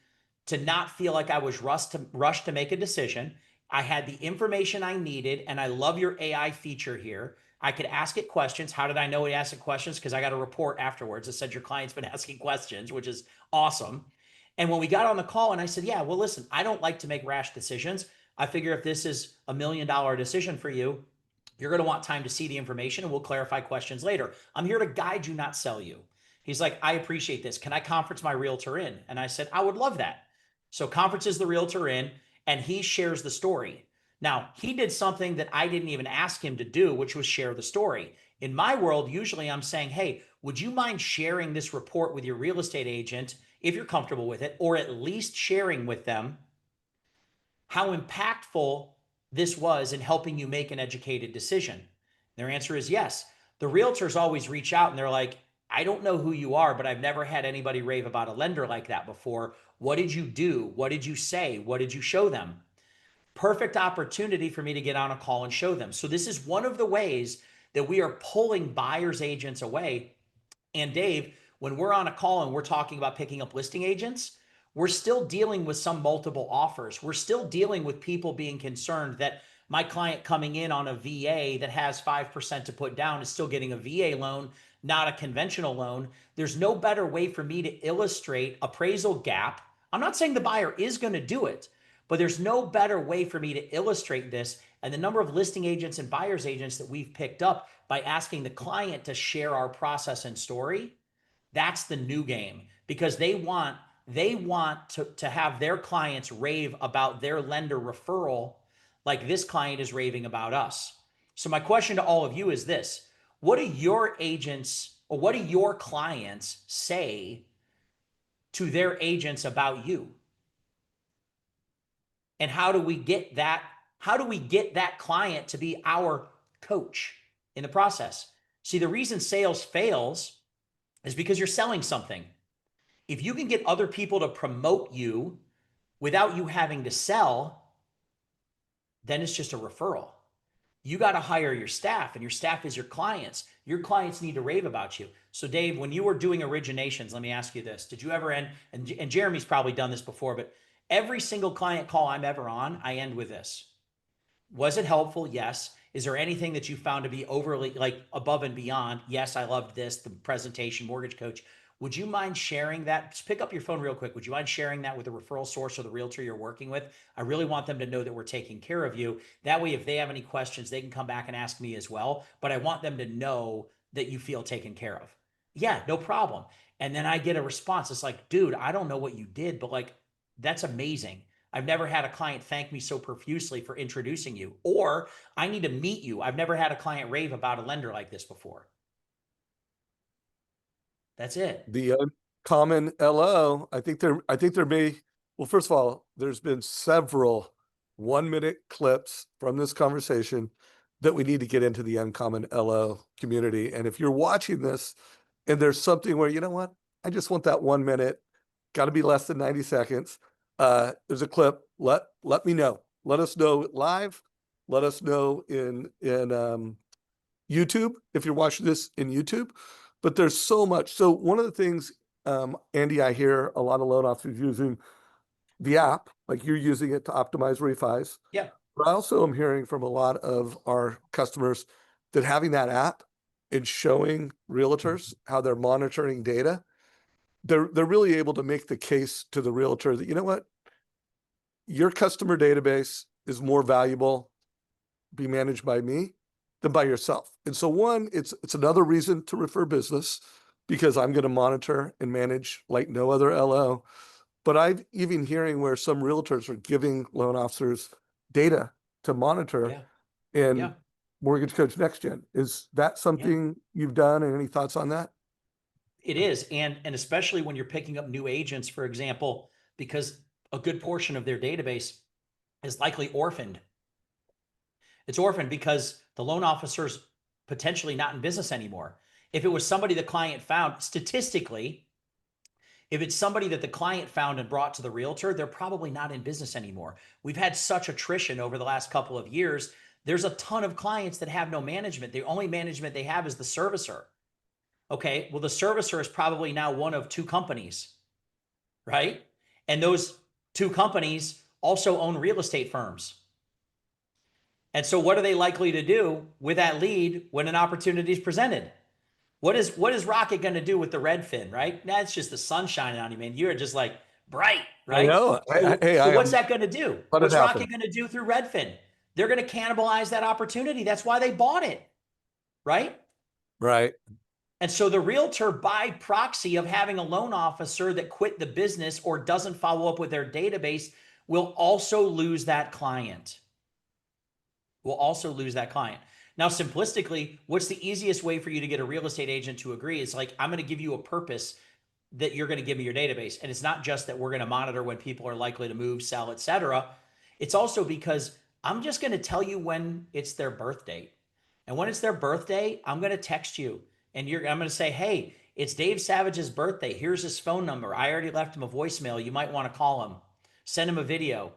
to not feel like I was rushed to make a decision. I had the information I needed, and I love your AI feature here. I could ask it questions. How did I know he asked it questions? Because I got a report afterwards that said your client's been asking questions, which is awesome. And when we got on the call, and I said, "Yeah, well, listen, I don't like to make rash decisions. I figure if this is $1 million decision for you, you're going to want time to see the information, and we'll clarify questions later. I'm here to guide you, not sell you." He's like, "I appreciate this. Can I conference my realtor in?" And I said, "I would love that." So conferences the realtor in, and he shares the story. Now, he did something that I didn't even ask him to do, which was share the story. In my world, usually I'm saying, "Hey, would you mind sharing this report with your real estate agent if you're comfortable with it, or at least sharing with them how impactful this was in helping you make an educated decision?" Their answer is yes. The realtors always reach out and they're like, I don't know who you are, but I've never had anybody rave about a lender like that before. What did you do? What did you say? What did you show them? Perfect opportunity for me to get on a call and show them. So this is one of the ways that we are pulling buyers agents away. And Dave, when we're on a call and we're talking about picking up listing agents, we're still dealing with some multiple offers. We're still dealing with people being concerned that my client coming in on a VA that has 5% to put down is still getting a VA loan, not a conventional loan. There's no better way for me to illustrate appraisal gap. I'm not saying the buyer is going to do it, but there's no better way for me to illustrate this. And the number of listing agents and buyers agents that we've picked up by asking the client to share our process and story, that's the new game, because they want to have their clients rave about their lender referral like this client is raving about us. So my question to all of you is this: what do your agents or what do your clients say to their agents about you? And how do we get that client to be our coach in the process? See, the reason sales fails is because you're selling something. If you can get other people to promote you without you having to sell, then it's just a referral. You got to hire your staff, and your staff is your clients. Your clients need to rave about you. So Dave, when you were doing originations, let me ask you this: did you ever end, and Jeremy's probably done this before, but every single client call I'm ever on, I end with this: was it helpful? Yes. Is there anything that you found to be overly, like, above and beyond? Yes, I loved this, the presentation, Mortgage Coach. Would you mind sharing that? Just pick up your phone real quick. Would you mind sharing that with the referral source or the realtor you're working with? I really want them to know that we're taking care of you. That way, if they have any questions, they can come back and ask me as well. But I want them to know that you feel taken care of. Yeah, no problem. And then I get a response. It's like, dude, I don't know what you did, but like, that's amazing. I've never had a client thank me so profusely for introducing you. Or I need to meet you. I've never had a client rave about a lender like this before. That's it. The uncommon LO, I think there may, well, first of all, there's been several 1 minute clips from this conversation that we need to get into the uncommon LO community. And if you're watching this and there's something where, you know what, I just want that 1 minute, got to be less than 90 seconds. There's a clip. Let me know. Let us know live. Let us know in YouTube if you're watching this in YouTube. But there's so much. So one of the things, Andy, I hear a lot of loan officers using the app, like you're using it to optimize refis. Yeah. But I also am hearing from a lot of our customers that having that app and showing realtors how they're monitoring data, they're really able to make the case to the realtor that, you know what, your customer database is more valuable be managed by me than by yourself. And so one, it's another reason to refer business because I'm going to monitor and manage like no other LO. But I've even hearing where some realtors are giving loan officers data to monitor Yeah. in Yeah. Mortgage Coach Next Gen. Is that Yeah. something you've done and any thoughts on that? It is. And especially when you're picking up new agents, for example, because a good portion of their database is likely orphaned. It's orphaned because the loan officer's potentially not in business anymore. If it was somebody the client found, statistically, if it's somebody that the client found and brought to the realtor, they're probably not in business anymore. We've had such attrition over the last couple of years. There's a ton of clients that have no management. The only management they have is the servicer. Okay, well, the servicer is probably now one of two companies, right? And those two companies also own real estate firms. And so what are they likely to do with that lead when an opportunity is presented? What is Rocket going to do with the Redfin, right? That's just the sun shining on you, man. You're just like bright, I right? know. So, Hey, so I what's am. that going to do? Let it What's happen. Rocket going to do through Redfin? They're going to cannibalize that opportunity. That's why they bought it, right? Right. And so the realtor, by proxy of having a loan officer that quit the business or doesn't follow up with their database, will also lose that client. Will also lose that client. Now, simplistically, what's the easiest way for you to get a real estate agent to agree? It's like, I'm going to give you a purpose that you're going to give me your database. And it's not just that we're going to monitor when people are likely to move, sell, etc. It's also because I'm just going to tell you when it's their birth date. And when it's their birthday, I'm going to text you and I'm going to say, hey, it's Dave Savage's birthday. Here's his phone number. I already left him a voicemail. You might want to call him. Send him a video.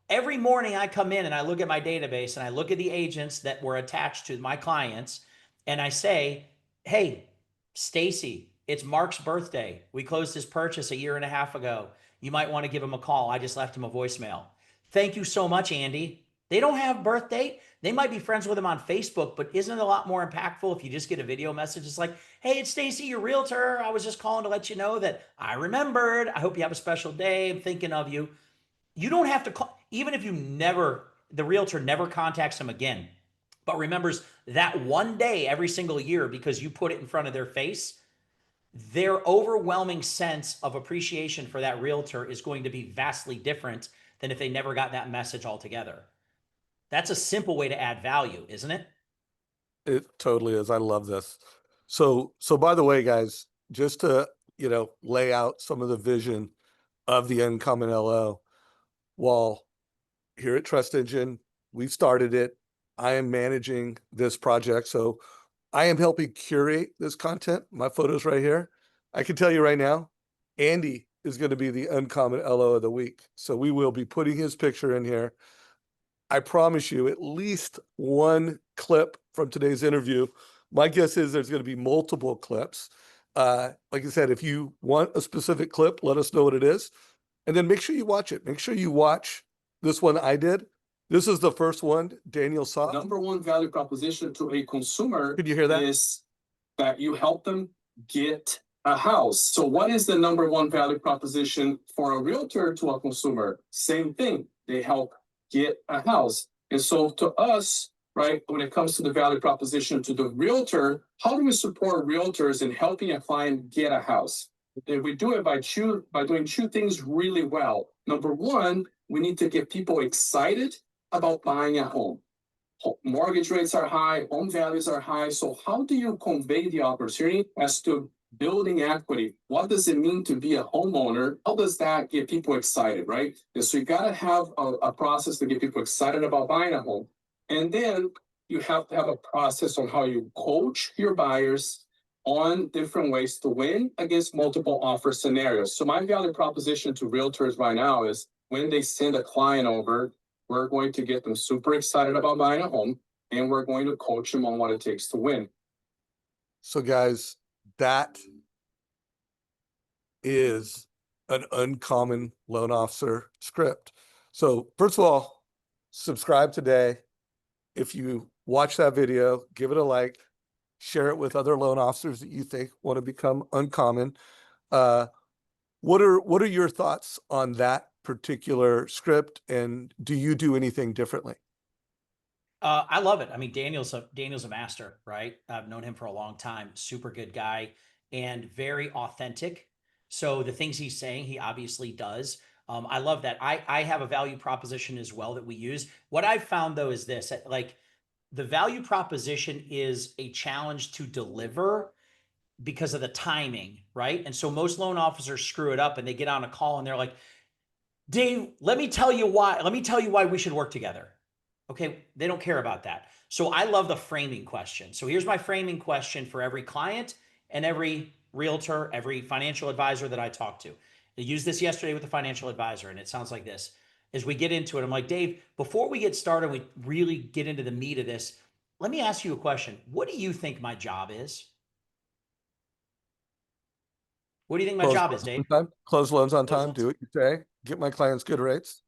Every morning I come in and I look at my database and I look at the agents that were attached to my clients and I say, hey, Stacy, it's Mark's birthday. We closed his purchase a year and a half ago. You might want to give him a call. I just left him a voicemail. Thank you so much, Andy. They don't have birth date. They might be friends with him on Facebook, but isn't it a lot more impactful if you just get a video message? It's like, hey, it's Stacy, your realtor. I was just calling to let you know that I remembered. I hope you have a special day. I'm thinking of you. You don't have to call, even if the realtor never contacts them again, but remembers that one day every single year because you put it in front of their face, their overwhelming sense of appreciation for that realtor is going to be vastly different than if they never got that message altogether. That's a simple way to add value, isn't it? It totally is. I love this. So by the way, guys, just to, lay out some of the vision of the Uncommon LO, while here at Trust Engine, we started it. I am managing this project. So I am helping curate this content. My photos right here. I can tell you right now, Andy is going to be the Uncommon LO of the week. So we will be putting his picture in here. I promise you at least one clip from today's interview. My guess is there's going to be multiple clips. Like I said, if you want a specific clip, let us know what it is. And then make sure you watch it. Make sure you watch this one I did. This is the first one Daniel saw. Number one value proposition to a consumer Could you hear that? is that you help them get a house. So what is the number one value proposition for a realtor to a consumer? Same thing. They help get a house. And so to us, right, when it comes to the value proposition to the realtor, how do we support realtors in helping a client get a house? And we do it by doing two things really well. Number one, we need to get people excited about buying a home. Mortgage rates are high, home values are high. So how do you convey the opportunity as to building equity? What does it mean to be a homeowner? How does that get people excited, right? And so you got to have a process to get people excited about buying a home. And then you have to have a process on how you coach your buyers on different ways to win against multiple offer scenarios. So my value proposition to realtors right now is when they send a client over, we're going to get them super excited about buying a home, and we're going to coach them on what it takes to win. So guys, that is an Uncommon Loan Officer script. So first of all, subscribe today. If you watch that video, give it a like, share it with other loan officers that you think want to become uncommon. What are your thoughts on that particular script, and do you do anything differently? I love it. I mean, Daniel's a master, right? I've known him for a long time. Super good guy and very authentic. So the things he's saying, he obviously does. I love that. I have a value proposition as well that we use. What I've found though is this: like the value proposition is a challenge to deliver because of the timing, right? And so most loan officers screw it up and they get on a call and they're like, Dave, let me tell you why. Let me tell you why we should work together. Okay, they don't care about that. So I love the framing question. So here's my framing question for every client and every realtor, every financial advisor that I talk to. I used this yesterday with the financial advisor, and it sounds like this. As we get into it, I'm like, Dave, before we get started, we really get into the meat of this. Let me ask you a question. What do you think my job is? What do you think my Close job is, loans Dave? on time, close loans on Close time, loans. do what you say, get my clients good rates.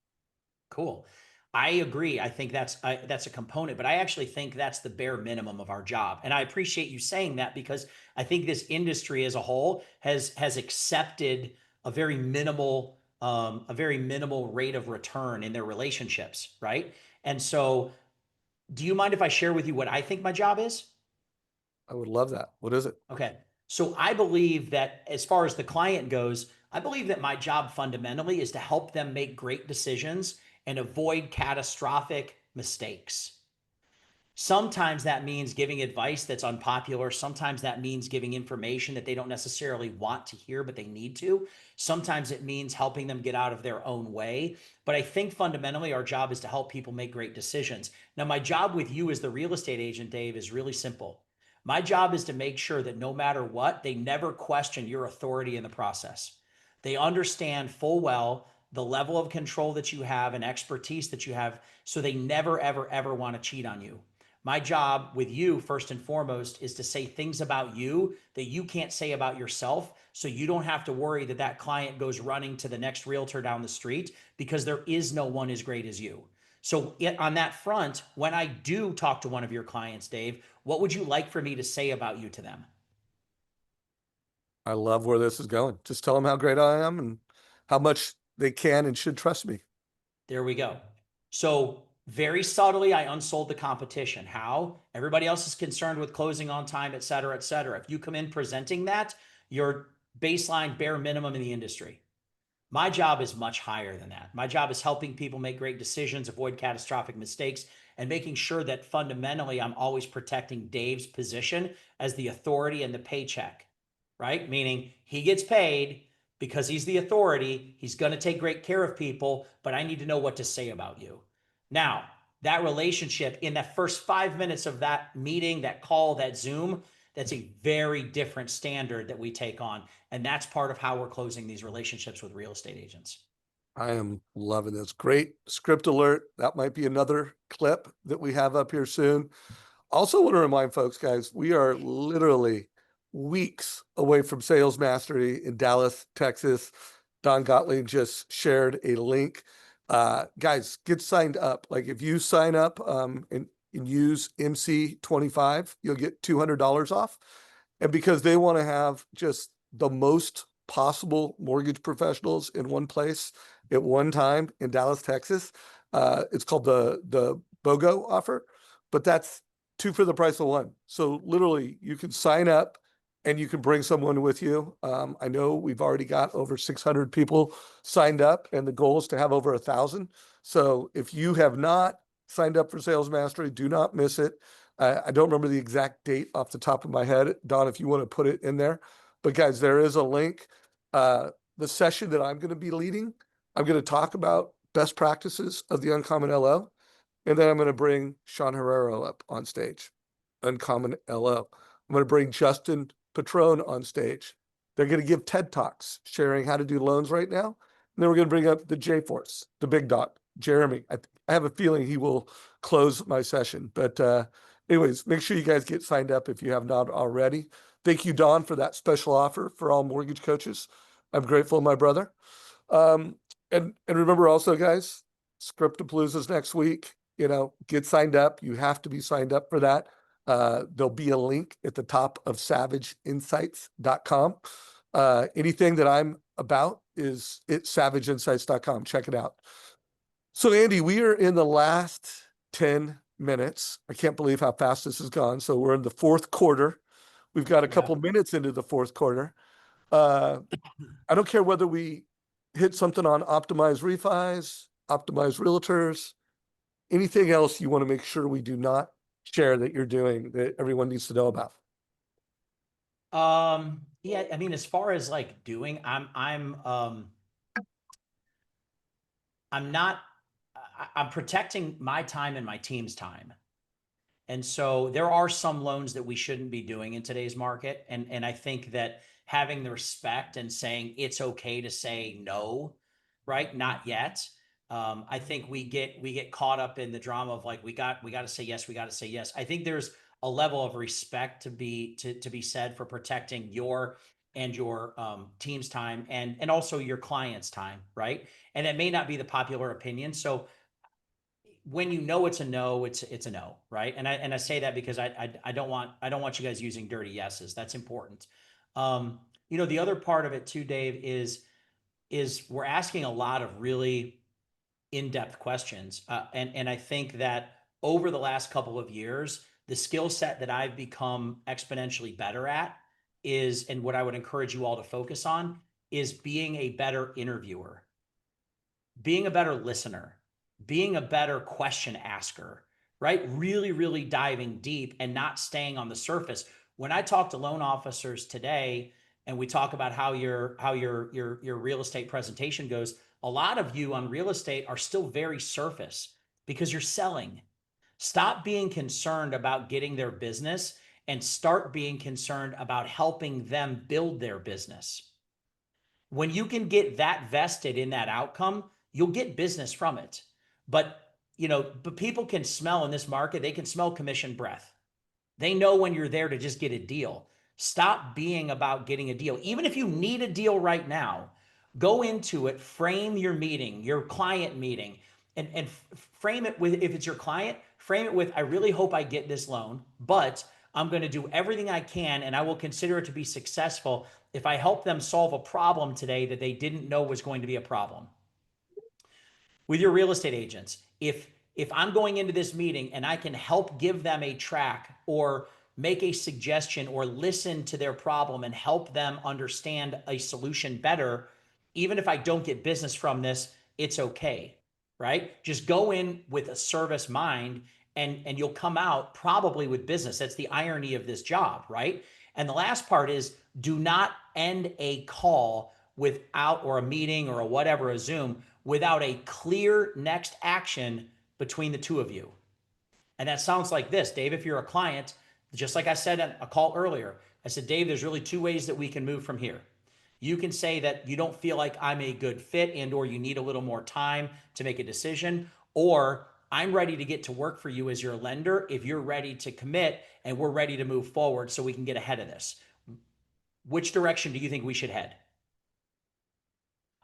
Cool. I agree. I think that's a component, but I actually think that's the bare minimum of our job. And I appreciate you saying that because I think this industry as a whole has accepted a very minimal rate of return in their relationships, right? And so, do you mind if I share with you what I think my job is? I would love that. What is it? Okay. So I believe that as far as the client goes, I believe that my job fundamentally is to help them make great decisions and avoid catastrophic mistakes. Sometimes that means giving advice that's unpopular. Sometimes that means giving information that they don't necessarily want to hear, but they need to. Sometimes it means helping them get out of their own way. But I think fundamentally our job is to help people make great decisions. Now, my job with you as the real estate agent, Dave, is really simple. My job is to make sure that no matter what, they never question your authority in the process. They understand full well the level of control that you have and expertise that you have, so they never, ever, ever want to cheat on you. My job with you, first and foremost, is to say things about you that you can't say about yourself, so you don't have to worry that that client goes running to the next realtor down the street, because there is no one as great as you. So on that front, when I do talk to one of your clients, Dave, what would you like for me to say about you to them? I love where this is going. Just tell them how great I am and how much they can and should trust me. There we go. So very subtly, I unsold the competition. How? Everybody else is concerned with closing on time, et cetera, et cetera. If you come in presenting that, you're baseline bare minimum in the industry. My job is much higher than that. My job is helping people make great decisions, avoid catastrophic mistakes, and making sure that fundamentally I'm always protecting Dave's position as the authority and the paycheck, right? Meaning he gets paid because he's the authority. He's going to take great care of people, but I need to know what to say about you. Now, that relationship in that first 5 minutes of that meeting, that call, that Zoom, that's a very different standard that we take on. And that's part of how we're closing these relationships with real estate agents. I am loving this. Great script alert. That might be another clip that we have up here soon. Also want to remind folks, guys, we are literally weeks away from Sales Mastery in Dallas, Texas. Don Gottlieb just shared a link. Guys, get signed up. Like if you sign up and use MC25, you'll get $200 off. And because they want to have just the most possible mortgage professionals in one place at one time in Dallas, Texas, it's called the BOGO offer, but that's two for the price of one. So literally you can sign up and you can bring someone with you. I know we've already got over 600 people signed up and the goal is to have over 1,000. So if you have not signed up for Sales Mastery, do not miss it. I don't remember the exact date off the top of my head. Don, if you want to put it in there. But guys, there is a link. The session that I'm going to be leading, I'm going to talk about best practices of the Uncommon LO. And then I'm going to bring Sean Herrero up on stage, Uncommon LO. I'm going to bring Justin Patron on stage. They're going to give TED Talks sharing how to do loans right now. And then we're going to bring up the J-Force, the big dog, Jeremy. I have a feeling he will close my session. But anyways, make sure you guys get signed up if you have not already. Thank you, Don, for that special offer for all mortgage coaches. I'm grateful, my brother. And remember also, guys, Scriptapalooza's next week. You know, get signed up. You have to be signed up for that. There'll be a link at the top of savageinsights.com. Anything that I'm about is at savageinsights.com. Check it out. So, Andy, we are in the last 10 minutes. I can't believe how fast this has gone. So we're in the fourth quarter. We've got a couple minutes into the fourth quarter. I don't care whether we hit something on optimized refis, optimized realtors, anything else you want to make sure we do not share that you're doing that everyone needs to know about. Yeah, I mean, as far as like doing, I'm protecting my time and my team's time. And so there are some loans that we shouldn't be doing in today's market. And I think that having the respect and saying it's okay to say no, right? Not yet. I think we get caught up in the drama of like, we got to say yes, we got to say yes. I think there's a level of respect to be said for protecting your and your team's time and also your client's time, right? And it may not be the popular opinion. So when you know it's a no, it's a no, right? And I say that because I don't want you guys using dirty yeses. That's important. You know, the other part of it too, Dave, is we're asking a lot of really in-depth questions, and I think that over the last couple of years, the skill set that I've become exponentially better at is, and what I would encourage you all to focus on, is being a better interviewer, being a better listener, being a better question asker, right? Really, really diving deep and not staying on the surface. When I talk to loan officers today and we talk about how your real estate presentation goes, a lot of you on real estate are still very surface because you're selling. Stop being concerned about getting their business and start being concerned about helping them build their business. When you can get that vested in that outcome, you'll get business from it. But, but people can smell in this market, they can smell commission breath. They know when you're there to just get a deal. Stop being about getting a deal. Even if you need a deal right now, go into it, frame your meeting, your client meeting, and frame it with, if it's your client, frame it with, I really hope I get this loan, but I'm going to do everything I can and I will consider it to be successful if I help them solve a problem today that they didn't know was going to be a problem. With your real estate agents, if I'm going into this meeting and I can help give them a track or make a suggestion or listen to their problem and help them understand a solution better, even if I don't get business from this, it's okay, right? Just go in with a service mind and you'll come out probably with business. That's the irony of this job, right? And the last part is, do not end a call without, or a meeting or a whatever, a Zoom, without a clear next action between the two of you. And that sounds like this, Dave. If you're a client, just like I said on a call earlier, I said, Dave, there's really two ways that we can move from here. You can say that you don't feel like I'm a good fit and or you need a little more time to make a decision, or I'm ready to get to work for you as your lender if you're ready to commit and we're ready to move forward so we can get ahead of this. Which direction do you think we should head?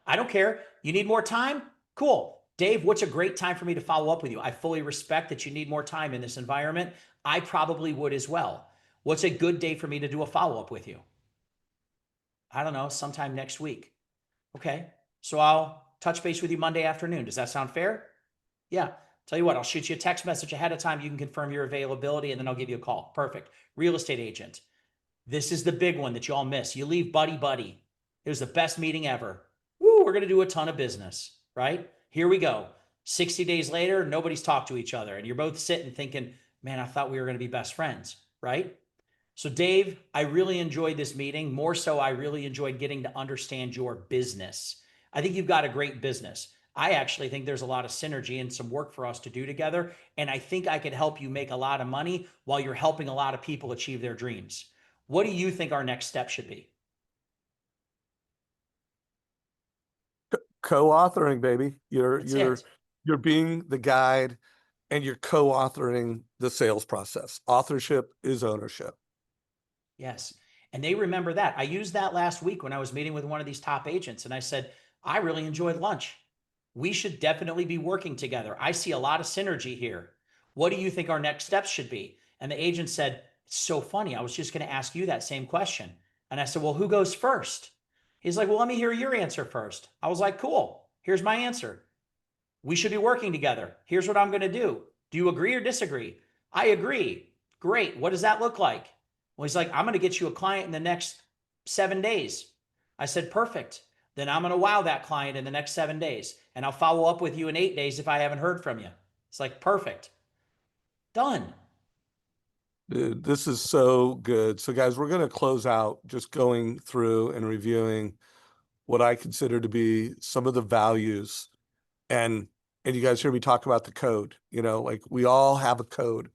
I don't care. You need more time? Cool. Dave, what's a great time for me to follow up with you? I fully respect that you need more time in this environment. I probably would as well. What's a good day for me to do a follow-up with you? I don't know, sometime next week. Okay. So I'll touch base with you Monday afternoon. Does that sound fair? Yeah. Tell you what, I'll shoot you a text message ahead of time. You can confirm your availability and then I'll give you a call. Perfect. Real estate agent. This is the big one that you all miss. You leave buddy. It was the best meeting ever. Woo, we're going to do a ton of business, right? Here we go. 60 days later, nobody's talked to each other. And you're both sitting thinking, man, I thought we were going to be best friends, right? So Dave, I really enjoyed this meeting. More so, I really enjoyed getting to understand your business. I think you've got a great business. I actually think there's a lot of synergy and some work for us to do together. And I think I could help you make a lot of money while you're helping a lot of people achieve their dreams. What do you think our next step should be? Co-authoring, baby. That's You're being the guide and you're co-authoring the sales process. Authorship is ownership. Yes. And they remember that. I used that last week when I was meeting with one of these top agents. And I said, I really enjoyed lunch. We should definitely be working together. I see a lot of synergy here. What do you think our next steps should be? And the agent said, it's so funny. I was just going to ask you that same question. And I said, well, who goes first? He's like, well, let me hear your answer first. I was like, cool. Here's my answer. We should be working together. Here's what I'm going to do. Do you agree or disagree? I agree. Great. What does that look like? Well, he's like, I'm going to get you a client in the next 7 days. I said, perfect. Then I'm going to wow that client in the next 7 days. And I'll follow up with you in 8 days if I haven't heard from you. It's like, perfect. Done. Dude, this is so good. So guys, we're going to close out just going through and reviewing what I consider to be some of the values. And you guys hear me talk about the code, like we all have a code.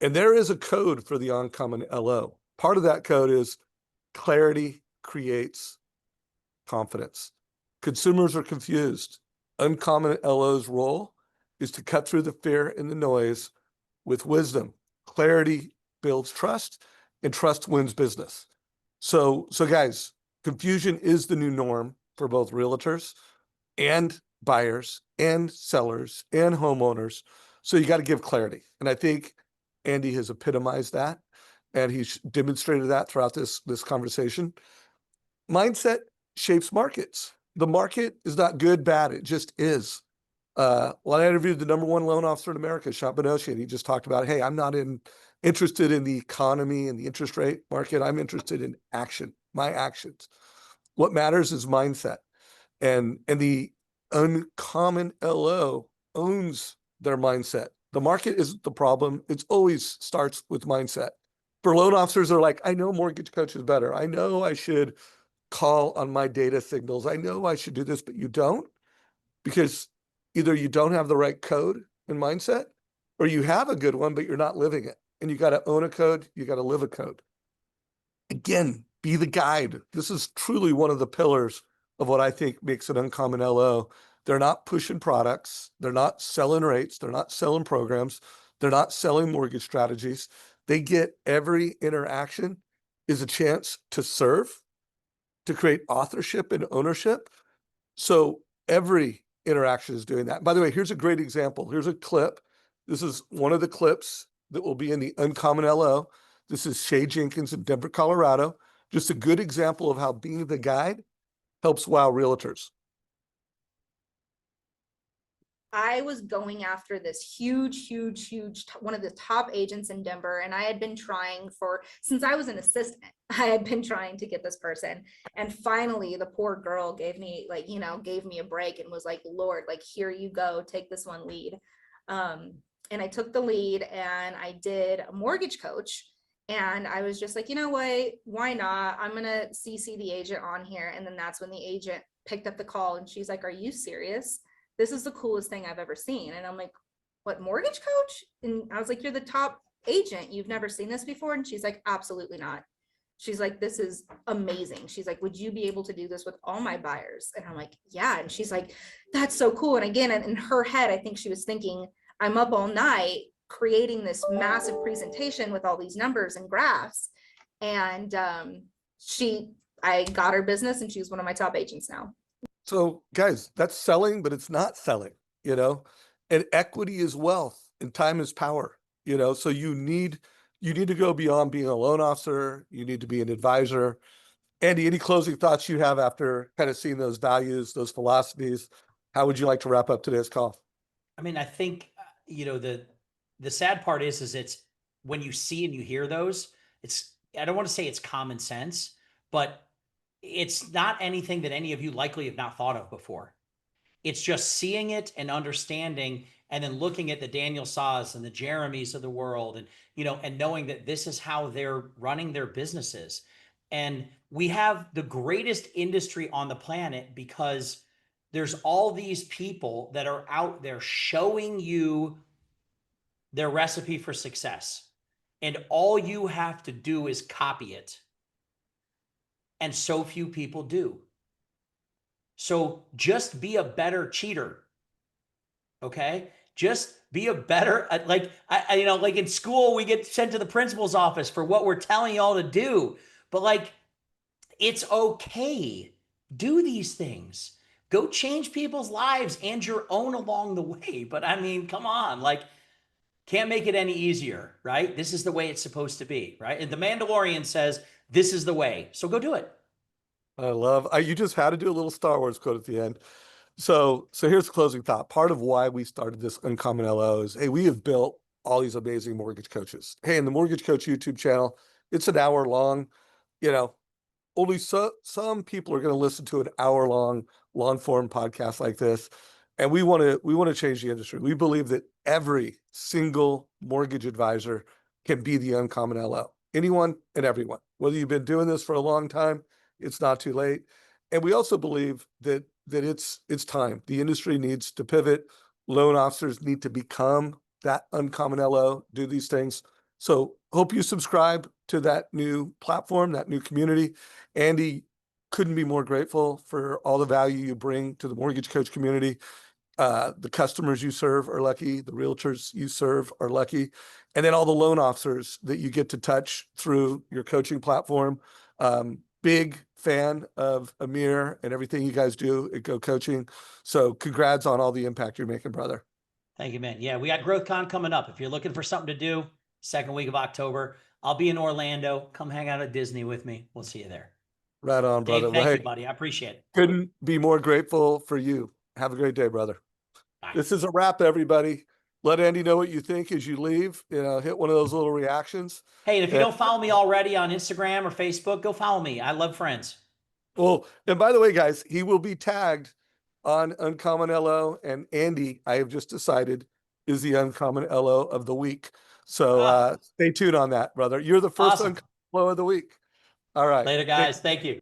And there is a code for the uncommon LO. Part of that code is clarity creates confidence. Consumers are confused. Uncommon LO's role is to cut through the fear and the noise with wisdom. Clarity builds trust and trust wins business. So guys, confusion is the new norm for both realtors and buyers and sellers and homeowners. So you got to give clarity. And I think Andy has epitomized that and he's demonstrated that throughout this conversation. Mindset shapes markets. The market is not good, bad. It just is. Well, I interviewed the #1 loan officer in America, Sean Benoshi, and he just talked about, hey, I'm not interested in the economy and the interest rate market. I'm interested in action, my actions. What matters is mindset. And the uncommon LO owns their mindset. The market isn't the problem. It's always starts with mindset. For loan officers, they're like, I know MortgageCoach is better. I know I should call on my data signals. I know I should do this, but you don't, because either you don't have the right code and mindset, or you have a good one, but you're not living it. and you got to own a code, you got to live a code. Again, be the guide. This is truly one of the pillars of what I think makes an uncommon LO. They're not pushing products. They're not selling rates. They're not selling programs. They're not selling mortgage strategies. They get every interaction is a chance to serve, to create authorship and ownership. So every interaction is doing that. By the way, here's a great example. Here's a clip. This is one of the clips that will be in the Uncommon LO. This is Shay Jenkins in Denver, Colorado. Just a good example of how being the guide helps wow realtors. I was going after this huge, one of the top agents in Denver. And I had been trying since I was an assistant, I had been trying to get this person. And finally, the poor girl gave me a break and was like, Lord, like, here you go, take this one lead. And I took the lead and I did a mortgage coach. And I was just like, you know what, why not? I'm going to CC the agent on here. And then that's when the agent picked up the call and she's like, are you serious? This is the coolest thing I've ever seen. And I'm like, what, mortgage coach? And I was like, you're the top agent. You've never seen this before? And she's like, absolutely not. She's like, this is amazing. She's like, would you be able to do this with all my buyers? And I'm like, yeah. And she's like, that's so cool. And again, in her head, I think she was thinking, I'm up all night creating this massive presentation with all these numbers and graphs. And I got her business and she's one of my top agents now. So guys, that's selling, but it's not selling, and equity is wealth and time is power, so you need to go beyond being a loan officer. You need to be an advisor. Andy, any closing thoughts you have after kind of seeing those values, those philosophies? How would you like to wrap up today's call? I mean, I think, the sad part is it's when you see and you hear those, I don't want to say it's common sense, but it's not anything that any of you likely have not thought of before. It's just seeing it and understanding, and then looking at the Daniel Saws and the Jeremys of the world, and, and knowing that this is how they're running their businesses. And we have the greatest industry on the planet because there's all these people that are out there showing you their recipe for success. And all you have to do is copy it. And so few people do. So just be a better cheater. Okay? Just be a better, like in school, we get sent to the principal's office for what we're telling y'all to do. But it's okay. Do these things. Go change people's lives and your own along the way. But I mean, come on, can't make it any easier, right? This is the way it's supposed to be, right? And the Mandalorian says, this is the way. So go do it. You just had to do a little Star Wars quote at the end. So here's the closing thought. Part of why we started this Uncommon LO is, hey, we have built all these amazing mortgage coaches. Hey, in the Mortgage Coach YouTube channel, it's an hour long, only some people are going to listen to an hour long form podcast like this. And we want to change the industry. We believe that every single mortgage advisor can be the Uncommon LO. Anyone and everyone, whether you've been doing this for a long time, it's not too late. And we also believe that it's time. The industry needs to pivot. Loan officers need to become that Uncommon LO, do these things. So hope you subscribe to that new platform, that new community. Andy, couldn't be more grateful for all the value you bring to the Mortgage Coach community. The customers you serve are lucky. The realtors you serve are lucky. And then all the loan officers that you get to touch through your coaching platform. Big fan of Amir and everything you guys do at Go Coaching. So congrats on all the impact you're making, brother. Thank you, man. Yeah, we got GrowthCon coming up. If you're looking for something to do, second week of October, I'll be in Orlando. Come hang out at Disney with me. We'll see you there. Right on, brother. Dave, thank you, buddy. I appreciate it. Couldn't be more grateful for you. Have a great day, brother. Bye. This is a wrap, everybody. Let Andy know what you think as you leave. Hit one of those little reactions. Hey, and if you don't follow me already on Instagram or Facebook, go follow me. I love friends. Well, and by the way, guys, he will be tagged on Uncommon LO, and Andy, I have just decided, is the Uncommon LO of the week. So stay tuned on that, brother. You're the first Awesome. Uncommon LO of the week. All right. Later, guys. Thank you.